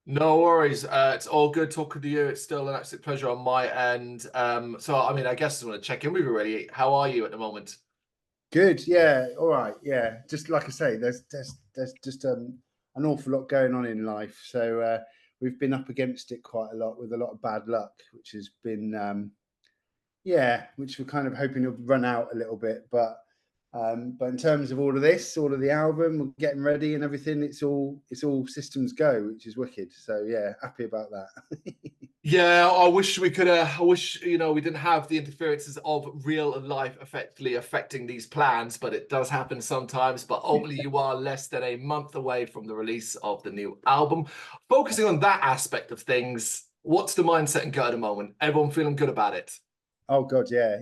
No worries. It's all good talking to you. It's still an absolute pleasure on my end. I mean, I guess I want to check in with you really. How are you at the moment? Good, yeah, all right, yeah. Just like I say, there's just an awful lot going on in life, so we've been up against it quite a lot with a lot of bad luck, which has been yeah, which we're kind of hoping will run out a little bit, but in terms of all of this, all of the album, we're getting ready and everything. It's all systems go, which is wicked. So yeah, happy about that. Yeah, I wish we could. I wish we didn't have the interferences of real life effectively affecting these plans, but it does happen sometimes. But ultimately, you are less than a month away from the release of the new album. Focusing on that aspect of things, what's the mindset and gut at the moment? Everyone feeling good about it? Oh God, yeah.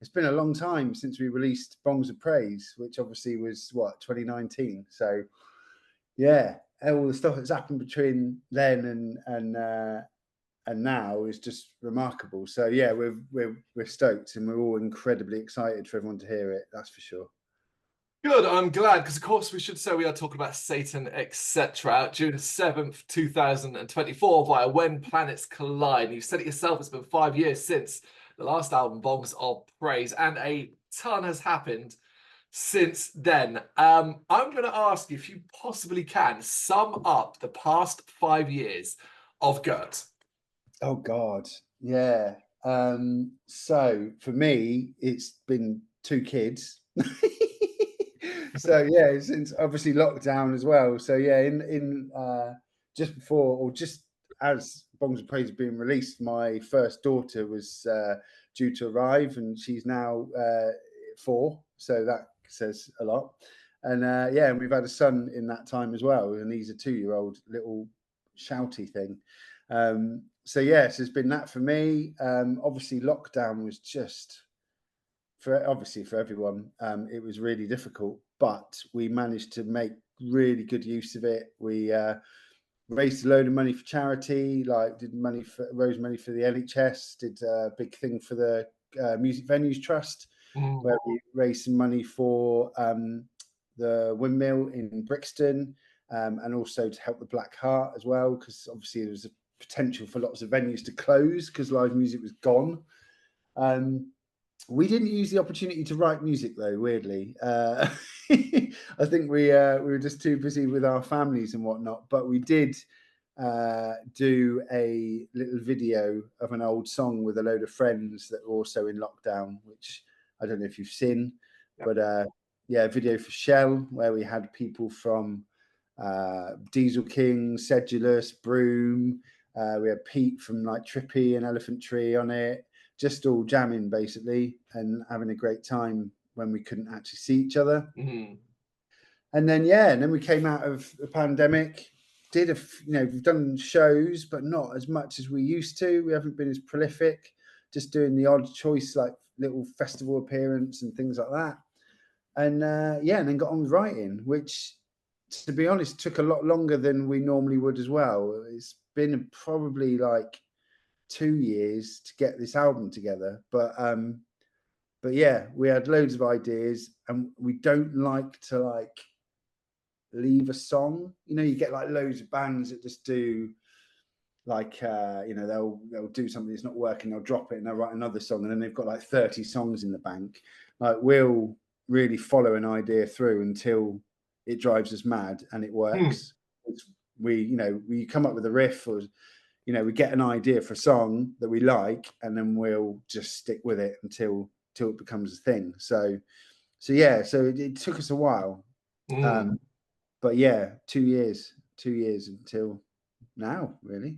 It's been a long time since we released Bongs of Praise, which obviously was what 2019. So yeah, all the stuff that's happened between then and now is just remarkable. So yeah, we're stoked and we're all incredibly excited for everyone to hear it. That's for sure. Good, I'm glad, because of course we should say we are talking about Satan, etc. June 7th, 2024, via When Planets Collide. You said it yourself, it's been 5 years since the last album, Bombs of Praise, and a ton has happened since then. I'm going to ask you if you possibly can sum up the past 5 years of Gurt. Oh God, yeah. So for me, it's been two kids. So yeah, since obviously lockdown as well. So yeah, in just before or just as Bongs of Praise being released, my first daughter was due to arrive, and she's now 4. So that says a lot. And yeah, and we've had a son in that time as well, and he's a 2-year-old little shouty thing. So yes, it's been that for me. Obviously, lockdown was just for everyone. It was really difficult, but we managed to make really good use of it. We raised a load of money for charity, like raised money for the NHS, did a big thing for the Music Venues Trust, where we raised some money for the windmill in Brixton, and also to help the Black Heart as well, because obviously there was a potential for lots of venues to close because live music was gone. We didn't use the opportunity to write music though, weirdly. I think we were just too busy with our families and whatnot, but we did do a little video of an old song with a load of friends that were also in lockdown, which I don't know if you've seen, but yeah, a video for Shell where we had people from Diesel King, Sedulous, Broom. We had Pete from like Trippy and Elephant Tree on it, just all jamming basically and having a great time when we couldn't actually see each other. And then and then we came out of the pandemic, we've done shows, but not as much as we used to. We haven't been as prolific, just doing the odd choice, like little festival appearance and things like that. And and then got on with writing, which, to be honest, took a lot longer than we normally would as well. It's been probably like 2 years to get this album together, but yeah, we had loads of ideas, and we don't like to like leave a song. You get like loads of bands that just do like they'll do something that's not working, they'll drop it and they'll write another song, and then they've got like 30 songs in the bank. Like, we'll really follow an idea through until it drives us mad and it works. We come up with a riff, or we get an idea for a song that we like, and then we'll just stick with it until it becomes a thing. So it took us a while. But yeah, 2 years until now, really.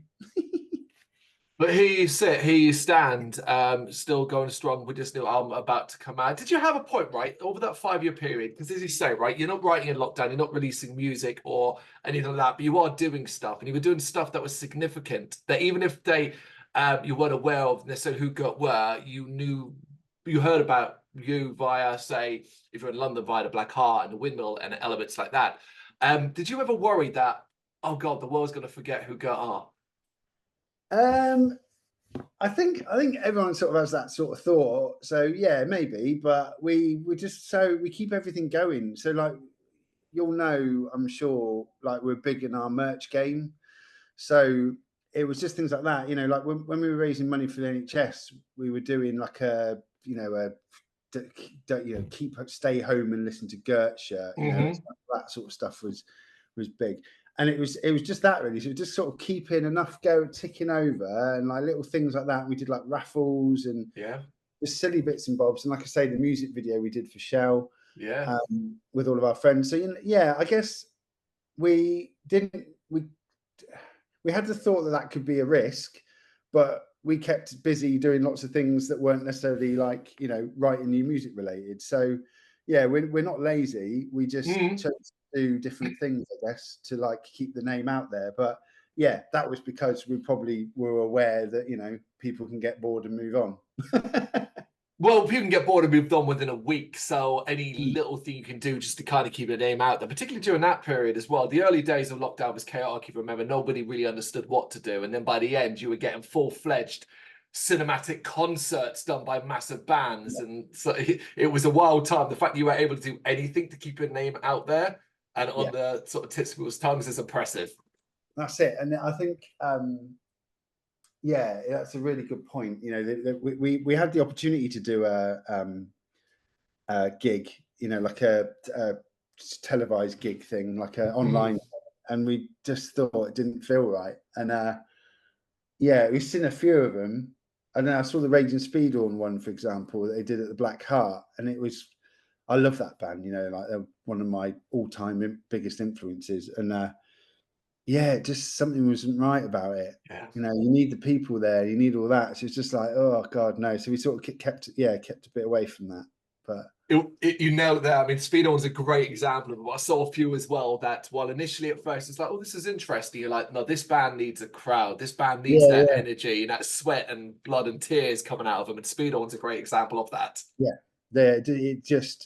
But here you sit, here you stand, still going strong with this new album about to come out. Did you have a point, right, over that 5-year period? Because as you say, right, you're not writing in lockdown, you're not releasing music or anything like that, but you are doing stuff, and you were doing stuff that was significant, that even if you weren't aware of necessarily who Gurt were, you heard about you via, say, if you're in London, via the Black Heart and the Windmill and elements like that. Did you ever worry that, oh God, the world's going to forget who Gurt are? I think everyone sort of has that sort of thought. So yeah, maybe, but we keep everything going. So like you'll know, I'm sure, like we're big in our merch game. So it was just things like that, you know, like when we were raising money for the NHS, we were doing like a, you know, stay home and listen to Gurt shirt, you know, that sort of stuff was big. And it was just that really. So just sort of keeping enough ticking over, and like little things like that. We did like raffles and just silly bits and bobs. And like I say, the music video we did for Shell, with all of our friends. So, you know, yeah, I guess we had the thought that could be a risk, but we kept busy doing lots of things that weren't necessarily like, you know, writing new music related. So yeah, we're not lazy. We just chose to do different things, I guess, to like keep the name out there. But yeah, that was because we probably were aware that, you know, people can get bored and move on. Well, people can get bored and moved on within a week. So any little thing you can do just to kind of keep your name out there, particularly during that period as well. The early days of lockdown was chaotic. If you remember, nobody really understood what to do. And then by the end, you were getting full-fledged cinematic concerts done by massive bands. And so it was a wild time. The fact that you were able to do anything to keep your name out there and on the sort of tips of people's tongues is impressive. That's it. And I think, yeah, that's a really good point. You know, we had the opportunity to do a gig, you know, like a televised gig thing, like an online, and we just thought it didn't feel right. And yeah, we've seen a few of them, and then I saw the Raging Speedhorn one, for example, that they did at the Black Heart, and it was, I love that band. You know, like they're one of my all-time biggest influences, and yeah, just something wasn't right about it. Yeah. You know, you need the people there, you need all that. So it's just like, oh God, no. So we sort of kept a bit away from that. But you nailed it there. I mean, Speedhorn's a great example of what I saw a few as well. That while initially at first it's like, oh, this is interesting. You're like, no, this band needs a crowd. This band needs that energy and that sweat and blood and tears coming out of them. And Speedhorn's a great example of that. Yeah,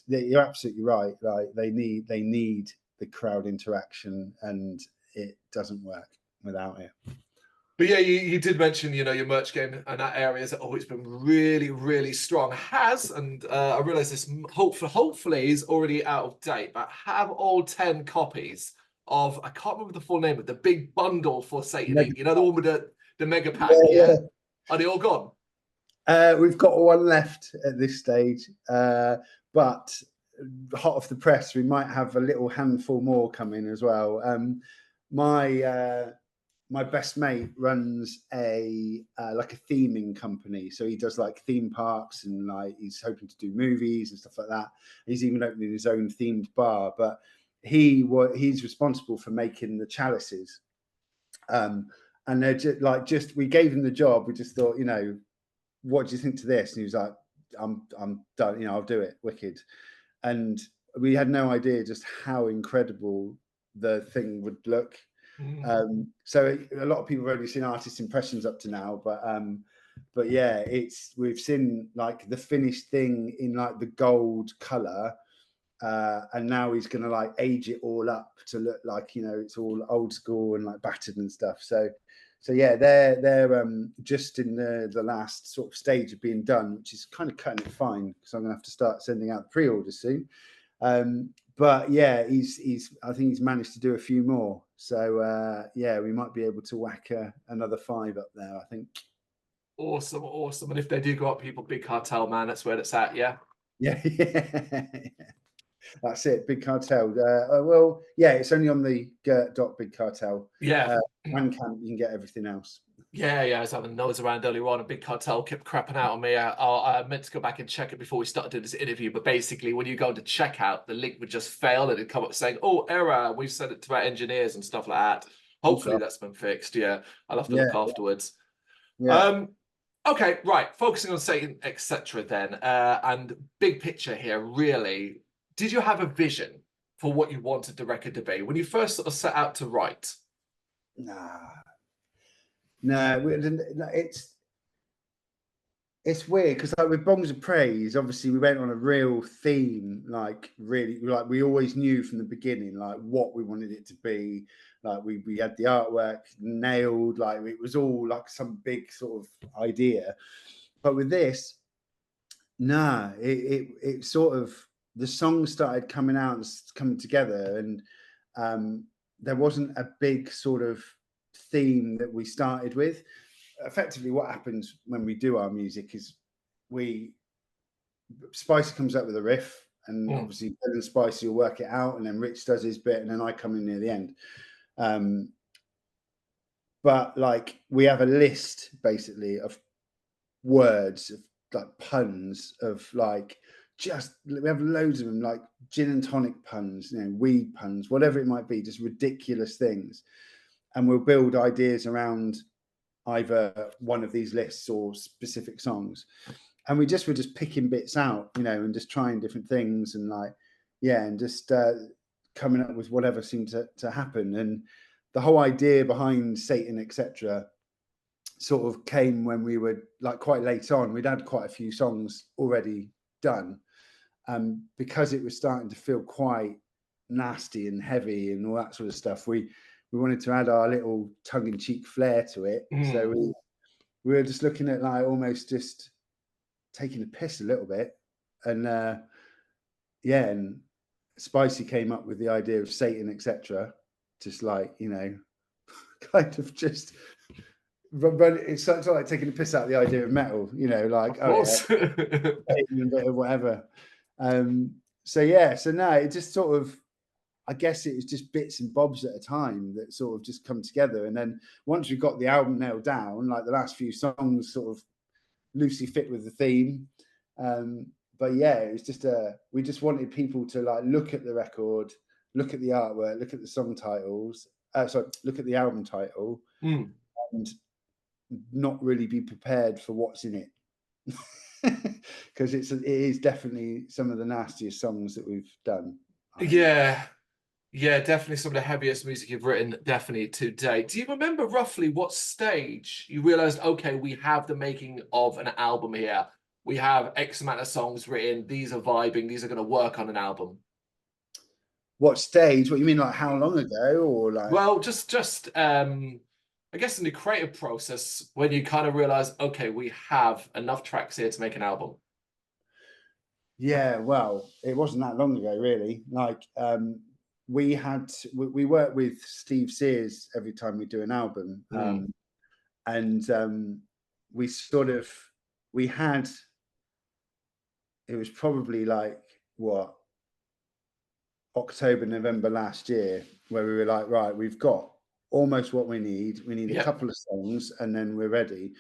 you're absolutely right. Like they need the crowd interaction, and it doesn't work without it. But yeah, you did mention, you know, your merch game and that area has always been really, really strong. And I realize this hopefully is already out of date, but have all 10 copies of, I can't remember the full name, but the big bundle for Satan. You know, the one with the mega pack, Are they all gone? We've got one left at this stage, but hot off the press, we might have a little handful more coming as well. My best mate runs a like a theming company, so he does like theme parks, and like he's hoping to do movies and stuff like that. He's even opening his own themed bar, but he's responsible for making the chalices. And they're just we gave him the job. We just thought, you know, what do you think to this? And he was like, I'm done, you know, I'll do it, wicked. And we had no idea just how incredible the thing would look. So a lot of people have only seen artist impressions up to now, but yeah, we've seen like the finished thing in like the gold color, and now he's gonna like age it all up to look like, you know, it's all old school and like battered and stuff. So yeah, they're just in the last sort of stage of being done, which is kind of cutting it fine, because I'm gonna have to start sending out the pre-orders soon. But yeah, I think he's managed to do a few more. So yeah, we might be able to whack another 5 up there, I think. Awesome. And if they do go up, people, Big Cartel, man, that's where it's at. Yeah. That's it, Big Cartel. Well, yeah, it's only on the Gurt.Big Cartel. Bandcamp, you can get everything else. Yeah, I was having noise around earlier on, and Big Cartel kept crapping out on me. I meant to go back and check it before we started doing this interview, but basically when you go to checkout, the link would just fail and it'd come up saying, oh, error, we've sent it to our engineers and stuff like that. Hopefully that's been fixed. Yeah, I'll have to look afterwards. Okay, right, focusing on Satan, etc. then, and big picture here, really, did you have a vision for what you wanted the record to be when you first sort of set out to write? No, it's weird, because like with Bongs of Praise, obviously we went on a real theme, like really, like we always knew from the beginning, like what we wanted it to be. Like we had the artwork nailed, like it was all like some big sort of idea. But with this, it sort of the songs started coming out and coming together, and there wasn't a big sort of theme that we started with. Effectively, what happens when we do our music is Spicy comes up with a riff, and obviously Bill and Spicy will work it out, and then Rich does his bit, and then I come in near the end. But like, we have a list basically of words, of like puns, of like, just, we have loads of them, like gin and tonic puns, you know, weed puns, whatever it might be, just ridiculous things. And we'll build ideas around either one of these lists or specific songs. And we were just picking bits out, you know, and just trying different things, and like, yeah, and just coming up with whatever seemed to happen. And the whole idea behind Satan, etc., sort of came when we were like quite late on. We'd had quite a few songs already done, because it was starting to feel quite nasty and heavy and all that sort of stuff. We wanted to add our little tongue-in-cheek flair to it. So we were just looking at like almost just taking the piss a little bit. And yeah, and Spicy came up with the idea of Satan, etc., just like, you know, kind of just run. It's sort of like taking the piss out of the idea of metal, you know, like, oh yeah, a bit of whatever. So yeah, so no, it just sort of, I guess it was just bits and bobs at a time that sort of just come together. And then once we got the album nailed down, like the last few songs sort of loosely fit with the theme. But yeah, it was just we just wanted people to like look at the record, look at the artwork, look at the song titles, look at the album title, and not really be prepared for what's in it. Because it is definitely some of the nastiest songs that we've done. Yeah, definitely some of the heaviest music you've written, definitely to date. Do you remember roughly what stage you realized, okay, we have the making of an album here? We have X amount of songs written. These are vibing. These are going to work on an album. What stage? What you mean, like how long ago, or like? Well, just I guess in the creative process, when you kind of realize, okay, we have enough tracks here to make an album. Yeah, well, it wasn't that long ago, really. Like, we work with Steve Sears every time we do an album, and we had, it was probably like what, October, November last year, where we were like, right, we've got almost what we need. We need a couple of songs, and then we're ready.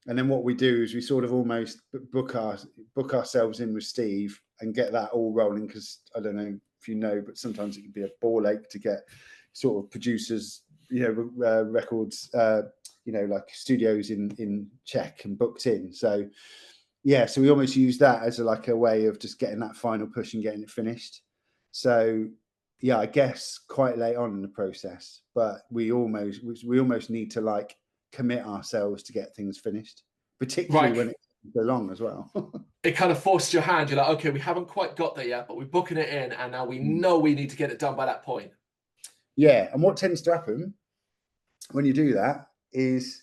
And then what we do is we sort of almost book ourselves in with Steve and get that all rolling, because I don't know if you know, but sometimes it can be a ball ache to get sort of producers, you know, records, you know, like studios in check and booked in. So yeah, so we almost use that as a way of just getting that final push and getting it finished. So yeah, I guess quite late on in the process, but we almost need to like commit ourselves to get things finished, particularly when it's so long as well. It kind of forced your hand. You're like, okay, we haven't quite got there yet, but we're booking it in, and now we know we need to get it done by that point. Yeah, and what tends to happen when you do that is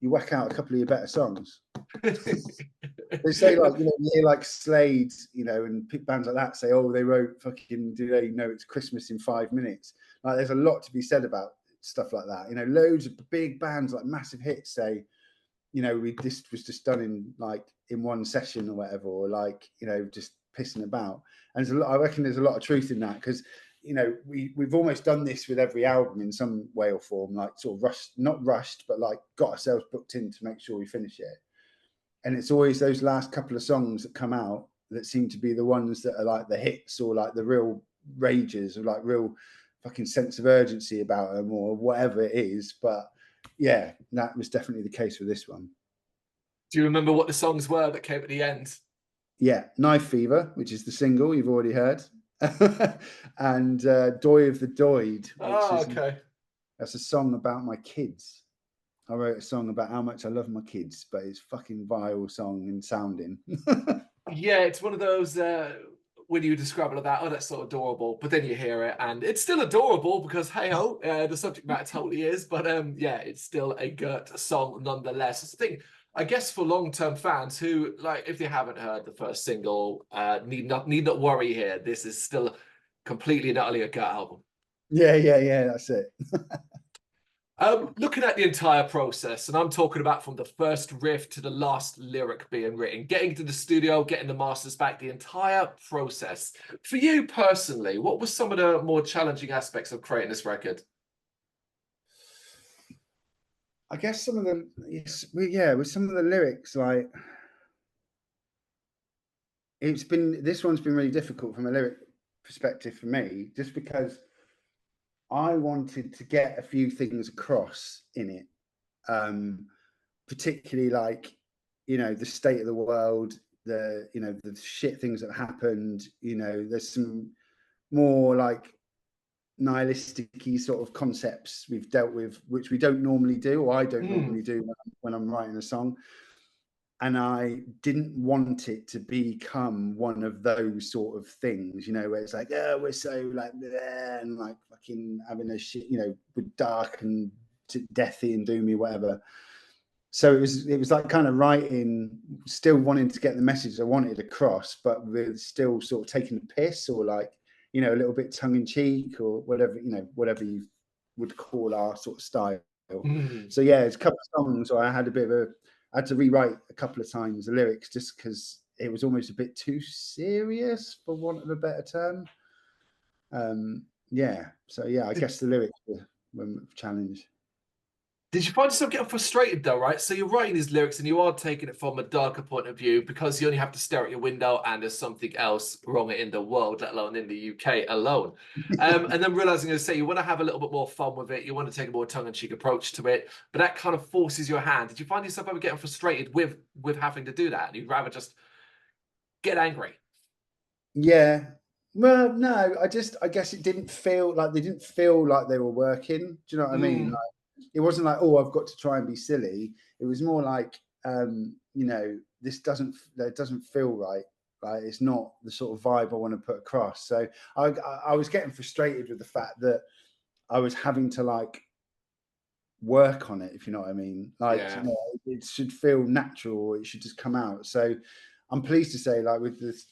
you whack out a couple of your better songs. They say, like, you know, you hear like Slade, you know, and bands like that say, oh, they wrote fucking, do they know it's Christmas in 5 minutes? Like, there's a lot to be said about stuff like that. You know, loads of big bands, like massive hits, say, you know, this was just done in one session or whatever, or like, you know, just pissing about. And there's I reckon there's a lot of truth in that, because, you know, we've almost done this with every album in some way or form, like sort of not rushed, but like got ourselves booked in to make sure we finish it. And it's always those last couple of songs that come out that seem to be the ones that are like the hits, or like the real rages, or like real fucking sense of urgency about them, or whatever it is. But yeah, that was definitely the case with this one. Do you remember what the songs were that came at the end? Yeah, Knife Fever, which is the single you've already heard, and Doy of the Doid. That's a song about my kids. I wrote a song about how much I love my kids, but it's fucking vile song and sounding. Yeah, it's one of those when you describe it like that, oh, that's so adorable. But then you hear it, and it's still adorable because, hey ho, the subject matter totally is. But yeah, it's still a Gurt song nonetheless. That's the thing. I guess for long-term fans who, like, if they haven't heard the first single, need not worry here. This is still completely and utterly a Gurt album. Yeah, that's it. Looking at the entire process, and I'm talking about from the first riff to the last lyric being written, getting to the studio, getting the masters back, the entire process. For you personally, what were some of the more challenging aspects of creating this record? I guess some of the with some of the lyrics, like this one's been really difficult from a lyric perspective for me, just because I wanted to get a few things across in it, particularly like, you know, the state of the world, the shit things that happened. You know, there's some more like nihilistic sort of concepts we've dealt with, which we don't normally do, or I don't normally do when I'm writing a song. And I didn't want it to become one of those sort of things, you know, where it's like, oh, we're so like, bleh, and like fucking having a shit, you know, with dark and deathy and doomy, whatever. So it was like kind of writing, still wanting to get the message I wanted across, but with still sort of taking the piss, or like, you know, a little bit tongue in cheek, or whatever, you know, whatever you would call our sort of style. So yeah, it's a couple of songs where I had I had to rewrite a couple of times the lyrics, just because it was almost a bit too serious, for want of a better term. Yeah. So yeah, I guess the lyrics were a challenge. Did you find yourself getting frustrated though, right? So you're writing these lyrics and you are taking it from a darker point of view because you only have to stare at your window and there's something else wrong in the world, let alone in the UK alone. And then realizing, as I say, you want to have a little bit more fun with it. You want to take a more tongue-in-cheek approach to it, but that kind of forces your hand. Did you find yourself ever getting frustrated with having to do that? And you'd rather just get angry? Yeah. Well, no, I guess it didn't feel like they were working. Do you know what I mean? Like, it wasn't like, oh, I've got to try and be silly. It was more like, you know, that doesn't feel right. Like, it's not the sort of vibe I want to put across. So I was getting frustrated with the fact that I was having to like work on it, if you know what I mean. Like, Yeah. you know, it should feel natural. It should just come out. So I'm pleased to say, like with this,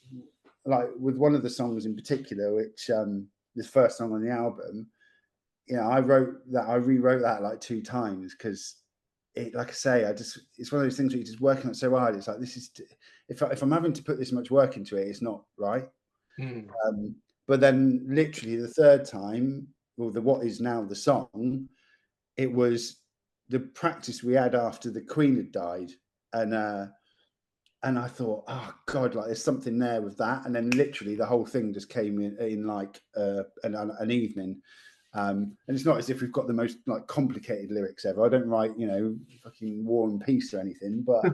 like with one of the songs in particular, which the first song on the album, you know, I rewrote that like 2 times, because it, like I say, it's one of those things where you're just working on it so hard. It's like, this is, if I'm having to put this much work into it, it's not right. But then literally the third time, or what is now the song, it was the practice we had after the Queen had died, and I thought, oh God, like there's something there with that. And then literally the whole thing just came in like an evening. And it's not as if we've got the most like complicated lyrics ever. I don't write, you know, fucking War and Peace or anything, but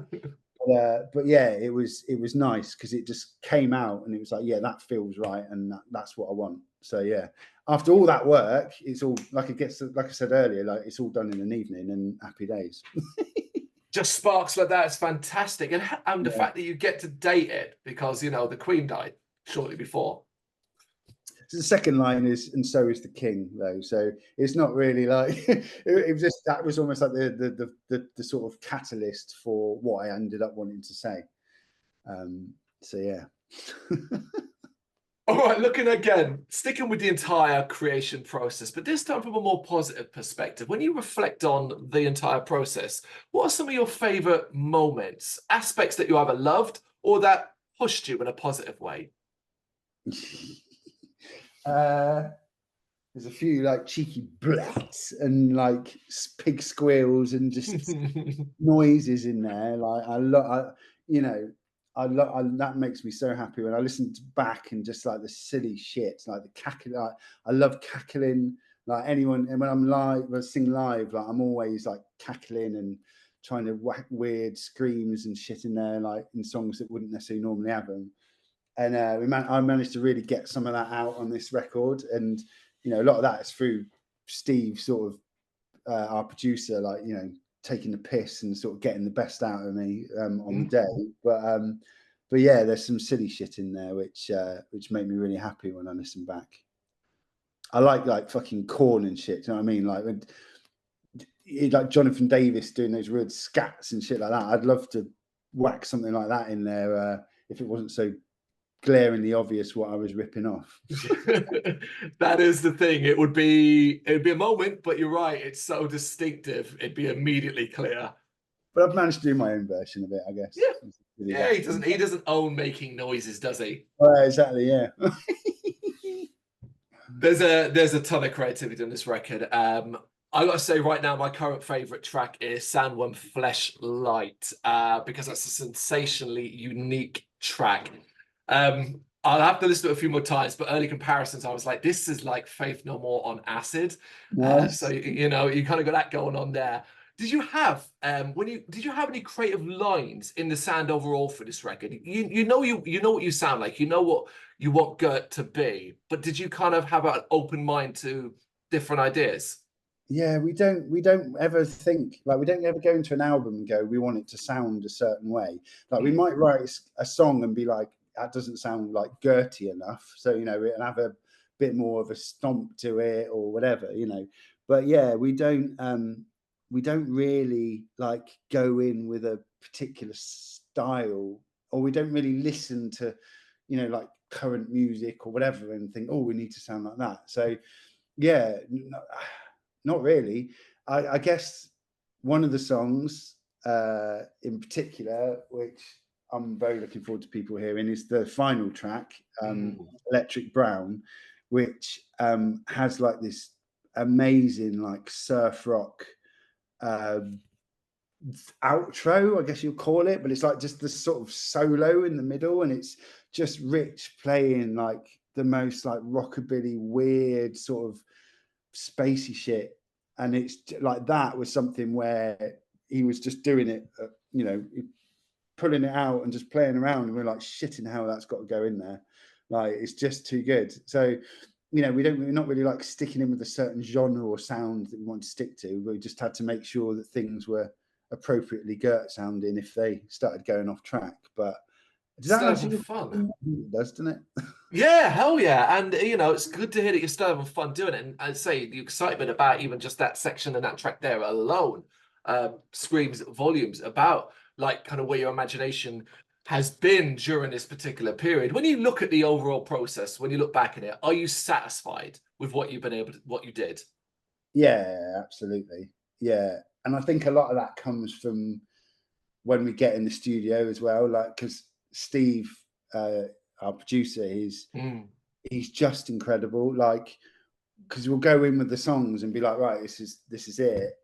yeah, it was nice because it just came out and it was like, yeah, that feels right, and that's what I want. So yeah, after all that work, it's all like, it gets, like I said earlier, like it's all done in an evening and happy days. Just sparks like that is fantastic. And the fact that you get to date it because, you know, the Queen died shortly before. So the second line is, and so is the king, though. So it's not really like it was just, that was almost like the sort of catalyst for what I ended up wanting to say. So yeah. All right, looking again, sticking with the entire creation process, but this time from a more positive perspective. When you reflect on the entire process, what are some of your favorite moments, aspects that you either loved or that pushed you in a positive way? There's a few like cheeky blats and like pig squeals and just noises in there. Like you know, that makes me so happy when I listen back, and just like the silly shit, like the cackle. Like, I love cackling. Like anyone, and when I'm live, when I sing live, like I'm always like cackling and trying to whack weird screams and shit in there, like in songs that wouldn't necessarily normally have them. And I managed to really get some of that out on this record, and you know, a lot of that is through Steve, sort of our producer, like, you know, taking the piss and sort of getting the best out of me on the day. But yeah, there's some silly shit in there which made me really happy when I listen back. I like fucking corn and shit. Do you know what I mean? Like, like Jonathan Davis doing those weird scats and shit like that. I'd love to whack something like that in there if it wasn't so glaringly obvious what I was ripping off. That is the thing. It'd be a moment, but you're right. It's so distinctive. It'd be immediately clear. But I've managed to do my own version of it, I guess. Yeah, he doesn't own making noises, does he? Exactly, yeah. There's a ton of creativity on this record. I gotta say right now, my current favorite track is Sandworm Fleshlight, because that's a sensationally unique track. I'll have to listen to it a few more times, but early comparisons, I was like, this is like Faith No More on acid. Nice. So you know, you kind of got that going on there. Did you have did you have any creative lines in the sound overall for this record? You know what you sound like, you know what you want Gurt to be, but did you kind of have an open mind to different ideas? Yeah, we don't ever think, like, we don't ever go into an album and go, we want it to sound a certain way. Like, we might write a song and be like, that doesn't sound like Gertie enough, so, you know, and have a bit more of a stomp to it or whatever, you know. But yeah, we don't really like go in with a particular style, or we don't really listen to, you know, like current music or whatever and think, oh, we need to sound like that. So yeah, not really. I guess one of the songs in particular, which I'm very looking forward to people hearing, is the final track, Electric Brown, which has like this amazing like surf rock outro, I guess you'll call it, but it's like just this sort of solo in the middle, and it's just Rich playing like the most like rockabilly, weird sort of spacey shit. And it's like, that was something where he was just doing it, you know, pulling it out and just playing around, and we're like, shit in hell, that's got to go in there. Like, it's just too good. So, you know, we're not really like sticking in with a certain genre or sound that we want to stick to. We just had to make sure that things were appropriately Gurt sounding if they started going off track. But does that Still having fun. It does, doesn't it? Yeah, hell yeah. And you know, it's good to hear that you're still having fun doing it. And I'd say the excitement about even just that section and that track there alone screams volumes about like kind of where your imagination has been during this particular period. When you look at the overall process, when you look back at it, are you satisfied with what you've been able to, what you did? Yeah, absolutely. Yeah. And I think a lot of that comes from when we get in the studio as well, like, because Steve, our producer, he's just incredible. Like, because we'll go in with the songs and be like, right, this is it.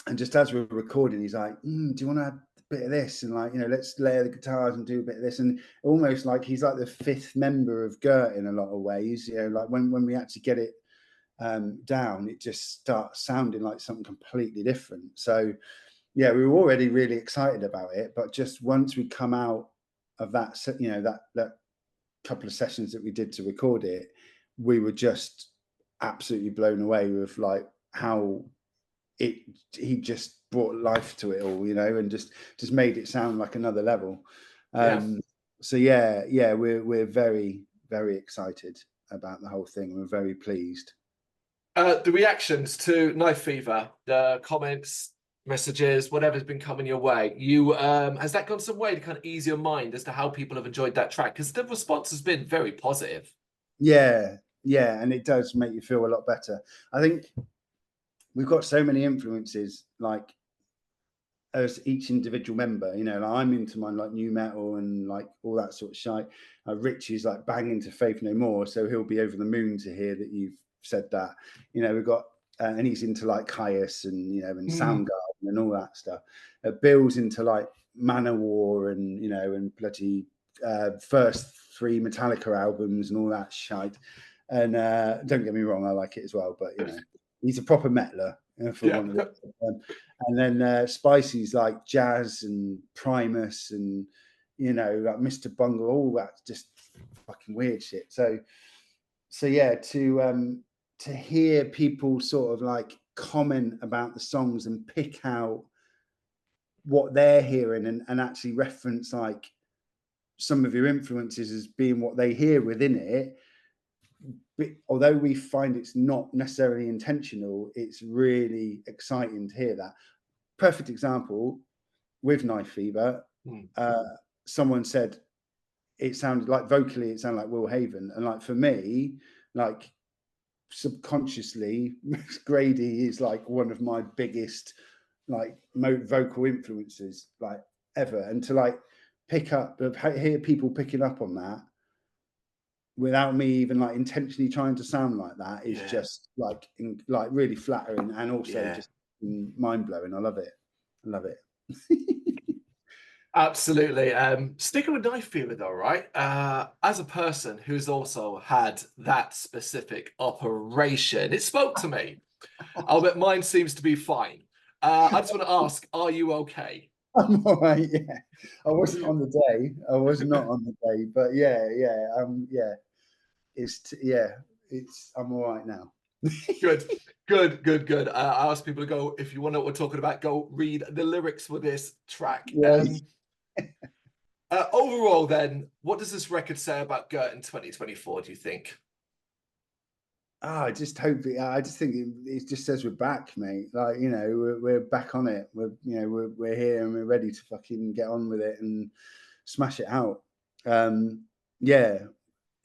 And just as we're recording, he's like, do you want to add a bit of this? And like, you know, let's layer the guitars and do a bit of this. And almost like he's like the fifth member of Gurt in a lot of ways. You know, like when we actually get it down, it just starts sounding like something completely different. So yeah, we were already really excited about it, but just once we come out of that, you know, that couple of sessions that we did to record it, we were just absolutely blown away with like how he just brought life to it all, you know, and just made it sound like another level. So yeah, we're very, very excited about the whole thing. We're very pleased. The reactions to Knife Fever, the comments, messages, whatever's been coming your way, you has that gone some way to kind of ease your mind as to how people have enjoyed that track? Because the response has been very positive. Yeah, and it does make you feel a lot better. I think we've got so many influences, like, as each individual member, you know, like I'm into mine, like new metal and like all that sort of shit. Rich is like banging to Faith No More, so he'll be over the moon to hear that you've said that. You know, we've got and he's into like Caius and, you know, and Soundgarden and all that stuff. Bill's into like Manowar and, you know, and bloody first 3 Metallica albums and all that shite. And don't get me wrong, I like it as well, but you know, he's a proper metaler. And then Spicy's like jazz and Primus and, you know, like Mr. Bungle, all that just fucking weird shit. So yeah, to hear people sort of like comment about the songs and pick out what they're hearing and actually reference like some of your influences as being what they hear within it, although we find it's not necessarily intentional, it's really exciting to hear that. Perfect example with Knife Fever. Someone said it sounded like vocally, it sounded like Will Haven, and like for me, like subconsciously, Grady is like one of my biggest like vocal influences like ever, and to like pick up, hear people picking up on that without me even like intentionally trying to sound like that is just like really flattering, and also just mind-blowing. I love it. Absolutely. Sticking with Knife Fever though, right? As a person who's also had that specific operation, it spoke to me. I'll bet mine seems to be fine. I just want to ask, are you okay? I'm all right, yeah. I wasn't on the day. I was not on the day, but yeah. I'm all right now. Good. I ask people to go, if you want to know what we're talking about, go read the lyrics for this track. Overall, then, what does this record say about Gurt in 2024, do you think? I just hope I just think it just says we're back, mate. Like, you know, we're back on it. We're here and we're ready to fucking get on with it and smash it out. Yeah,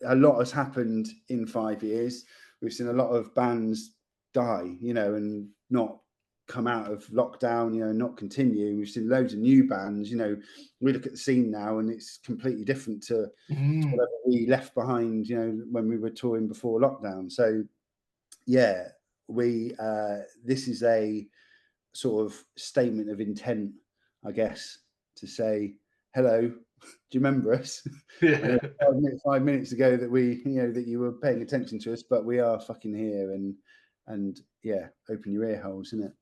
a lot has happened in 5 years. We've seen a lot of bands die, you know, and not come out of lockdown, you know, not continue. We've seen loads of new bands, you know. We look at the scene now and it's completely different to whatever we left behind, you know, when we were touring before lockdown. So yeah, this is a sort of statement of intent, I guess, to say hello. Do you remember us? Yeah. 5 minutes ago that that you were paying attention to us, but we are fucking here, and yeah, open your ear holes, isn't it?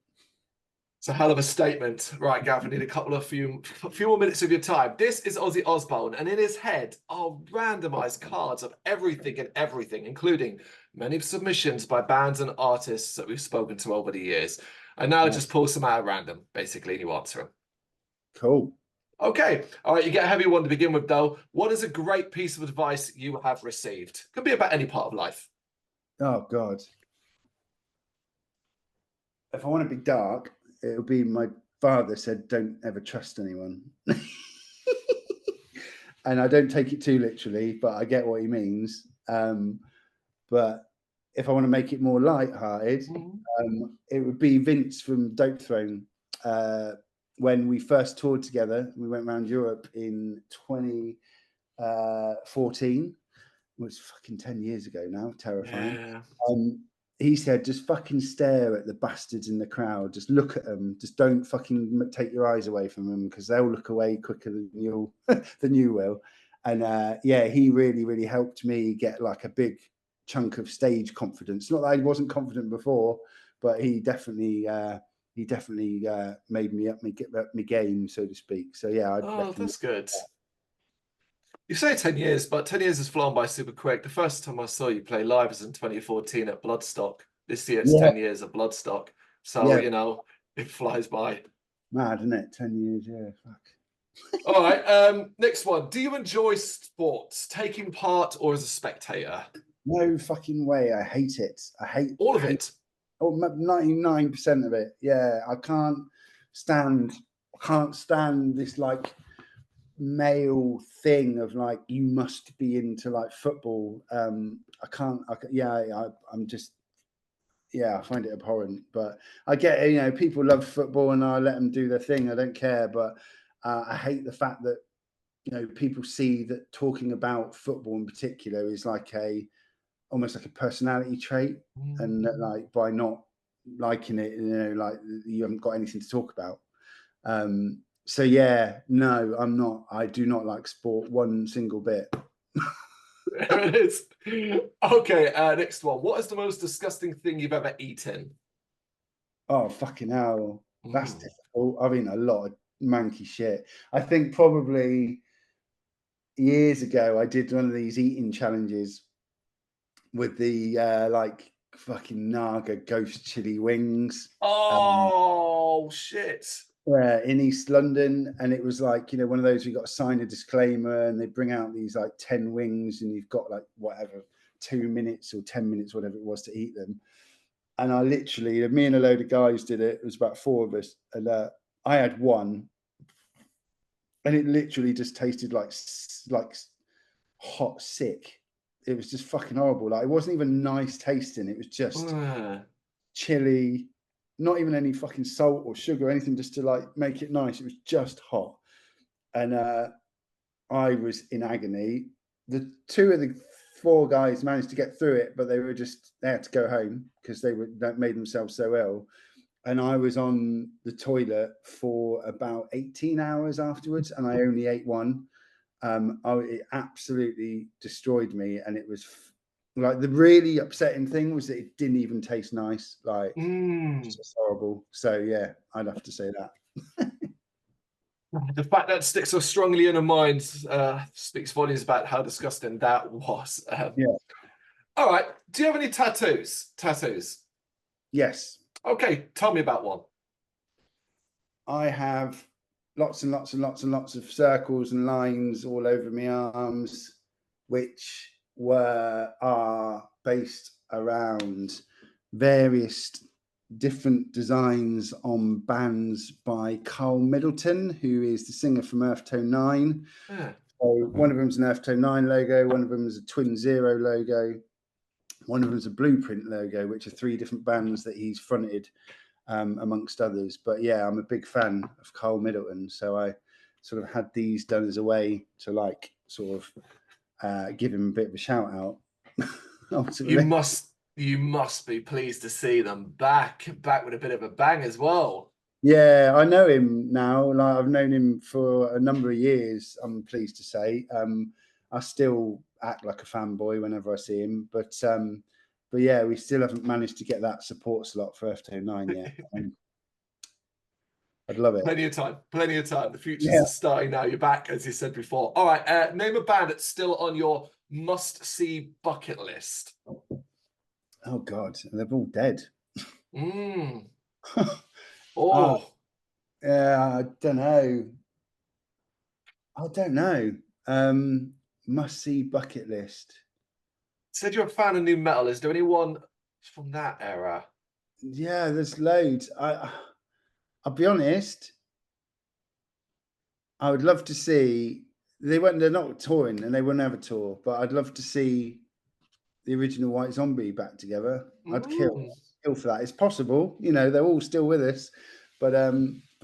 It's a hell of a statement. Right, Gav, I need a few more minutes of your time. This is Ozzy Osbourne, and in his head are randomized cards of everything, including many submissions by bands and artists that we've spoken to over the years. And now just pull some out at random, basically, and you answer them. Cool. Okay. All right, you get a heavy one to begin with, though. What is a great piece of advice you have received? Could be about any part of life. Oh, God. If I want to be dark, it'll be my father said, don't ever trust anyone. And I don't take it too literally, but I get what he means. But if I want to make it more light-hearted, it would be Vince from Dope Throne. When we first toured together, we went around Europe in 2014. It was fucking 10 years ago now, terrifying. Yeah. He said, just fucking stare at the bastards in the crowd. Just look at them. Just don't fucking take your eyes away from them, because they'll look away quicker than you will. And yeah, he really, really helped me get like a big chunk of stage confidence. Not that I wasn't confident before, but he definitely made me up my game, so to speak. So yeah, that's good. You say 10 years, but 10 years has flown by super quick. The first time I saw you play live was in 2014 at Bloodstock. This year it's 10 years at Bloodstock. So, you know, it flies by. Mad, isn't it? 10 years, yeah, fuck. All right, next one. Do you enjoy sports, taking part or as a spectator? No fucking way. I hate it. I hate all of it. Oh, 99% of it. Yeah, I can't stand this like male thing of like, you must be into like football. I'm just, I find it abhorrent. But I get, you know, people love football and I let them do their thing. I don't care. But I hate the fact that, you know, people see that talking about football in particular is like almost like a personality trait, and that, like, by not liking it, you know, like you haven't got anything to talk about. So yeah, no, I'm not. I do not like sport one single bit. There it is. Okay, next one. What is the most disgusting thing you've ever eaten? Oh, fucking hell. That's difficult. I've eaten a lot of manky shit. I think probably years ago I did one of these eating challenges with the like fucking Naga ghost chili wings. Oh, shit. In East London, and it was like, you know, one of those, you got to sign a disclaimer and they bring out these like 10 wings and you've got like whatever 2 minutes or 10 minutes, whatever it was, to eat them. And I literally, me and a load of guys did it. It was about 4 of us, and I had one, and it literally just tasted like hot sick. It was just fucking horrible. Like, it wasn't even nice tasting. It was just chili, not even any fucking salt or sugar or anything, just to like make it nice. It was just hot. And I was in agony. The 2 of the 4 guys managed to get through it, but they had to go home because they made themselves so ill. And I was on the toilet for about 18 hours afterwards, and I only ate one. It absolutely destroyed me, and it was like, the really upsetting thing was that it didn't even taste nice. Like, it's just horrible. So yeah, I'd have to say that. The fact that sticks so strongly in our minds speaks volumes about how disgusting that was. Yeah. All right. Do you have any tattoos? Yes. Okay, tell me about one. I have lots and lots and lots and lots of circles and lines all over my arms, which are based around various different designs on bands by Carl Middleton, who is the singer from Earth Tone 9. Yeah. So one of them's an Earth Tone 9 logo, one of them is a Twin Zero logo, one of them is a Blueprint logo, which are 3 different bands that he's fronted, amongst others. But yeah, I'm a big fan of Carl Middleton, so I sort of had these done as a way to like sort of give him a bit of a shout out. You must be pleased to see them back with a bit of a bang as well. Yeah, I know him now. Like, I've known him for a number of years, I'm pleased to say. I still act like a fanboy whenever I see him, but yeah, we still haven't managed to get that support slot for Earth Tone 9 yet. I'd love it. Plenty of time. The future's starting now. You're back, as you said before. All right, name a band that's still on your must-see bucket list. Oh God, they're all dead. Oh, yeah, I don't know. Must-see bucket list. Said you're a fan of new metal. Is there anyone from that era? Yeah, there's loads. I'll be honest. I would love to see. They're not touring, and they will never tour. But I'd love to see the original White Zombie back together. I'd kill for that. It's possible, they're all still with us, but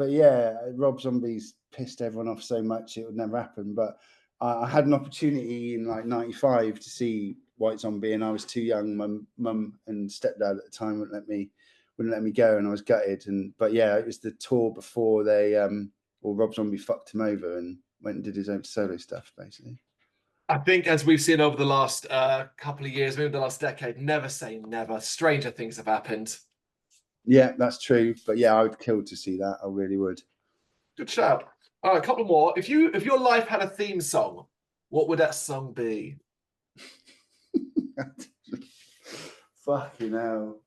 yeah, Rob Zombie's pissed everyone off so much it would never happen. But I had an opportunity in like '95 to see White Zombie, and I was too young. My mum and stepdad at the time wouldn't let me go, and I was gutted. But yeah, it was the tour before Rob Zombie fucked him over and went and did his own solo stuff, basically. I think, as we've seen over the last couple of years, maybe the last decade, never say never. Stranger things have happened. Yeah, that's true. But yeah, I would kill to see that. I really would. Good shout. All right, a couple more. If your life had a theme song, what would that song be? Fucking hell.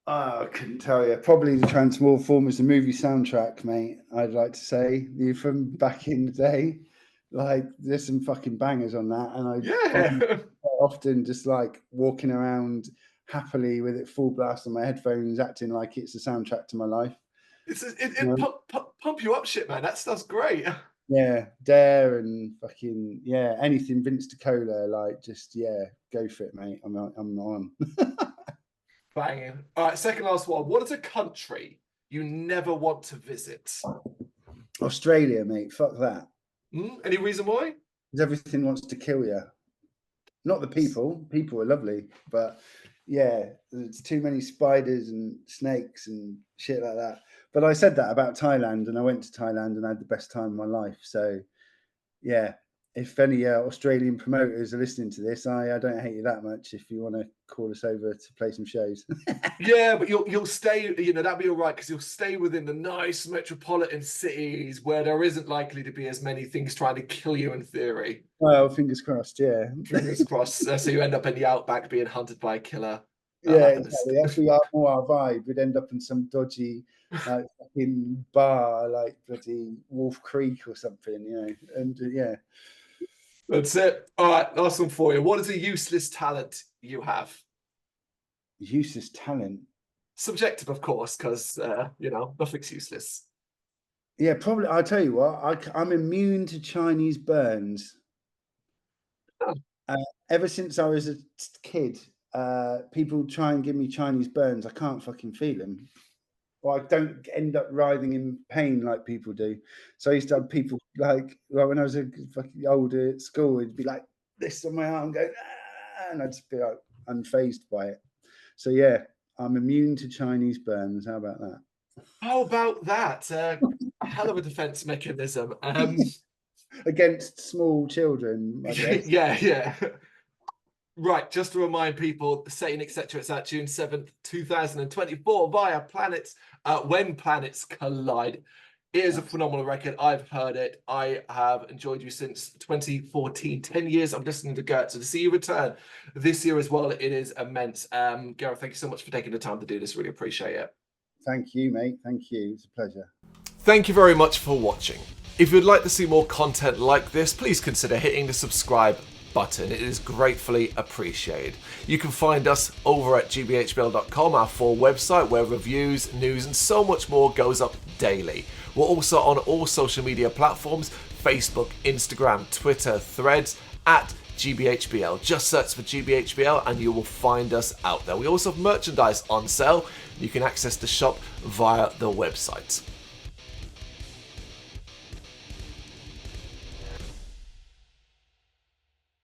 I couldn't tell you. Probably the Transformers, the movie soundtrack, mate. I'd like to say, from back in the day. Like, there's some fucking bangers on that, and I often just like walking around happily with it full blast on my headphones, acting like it's the soundtrack to my life. It pump you up, shit, man. That stuff's great. Yeah, Dare and fucking anything Vince DiCola, like, just go for it, mate. I'm on. Banging. All right, second last one. What is a country you never want to visit? Australia, mate. Fuck that. Any reason why? Because everything wants to kill you. Not the people. People are lovely, but yeah, there's too many spiders and snakes and shit like that. But I said that about Thailand, and I went to Thailand and I had the best time of my life. So yeah, if any Australian promoters are listening to this, I don't hate you that much if you want to call us over to play some shows. Yeah, but you'll stay, that'd be all right, because you'll stay within the nice metropolitan cities where there isn't likely to be as many things trying to kill you in theory. Well, fingers crossed, yeah. Fingers crossed. So you end up in the outback being hunted by a killer. Exactly. That's more our vibe. We'd end up in some dodgy fucking bar like bloody Wolf Creek or something, and yeah. That's it. All right, last one for you. What is a useless talent you have? Useless talent. Subjective, of course, because nothing's useless. Yeah, probably. I'll tell you what. I'm immune to Chinese burns. Oh. Ever since I was a kid, people try and give me Chinese burns. I can't fucking feel them. Or I don't end up writhing in pain like people do. So I used to have people like when I was fucking older at school, it'd be like this on my arm going, ah, and I'd just be like unfazed by it. So yeah, I'm immune to Chinese burns. How about that? How about that? A hell of a defense mechanism. Against small children, I guess. Yeah. Right, just to remind people, Satan, etc. It's out June 7th, 2024 via Planets, When Planets Collide. It is a phenomenal record. I've heard it. I have enjoyed you since 2014. 10 years I'm listening to Gurt. So to see you return this year as well, it is immense. Gareth, thank you so much for taking the time to do this. Really appreciate it. Thank you, mate. Thank you. It's a pleasure. Thank you very much for watching. If you'd like to see more content like this, please consider hitting the subscribe button. It is gratefully appreciated. You can find us over at gbhbl.com, our full website where reviews, news and so much more goes up daily. We're also on all social media platforms, Facebook, Instagram, Twitter, Threads, at gbhbl. Just search for gbhbl and you will find us out there. We also have merchandise on sale. You can access the shop via the website.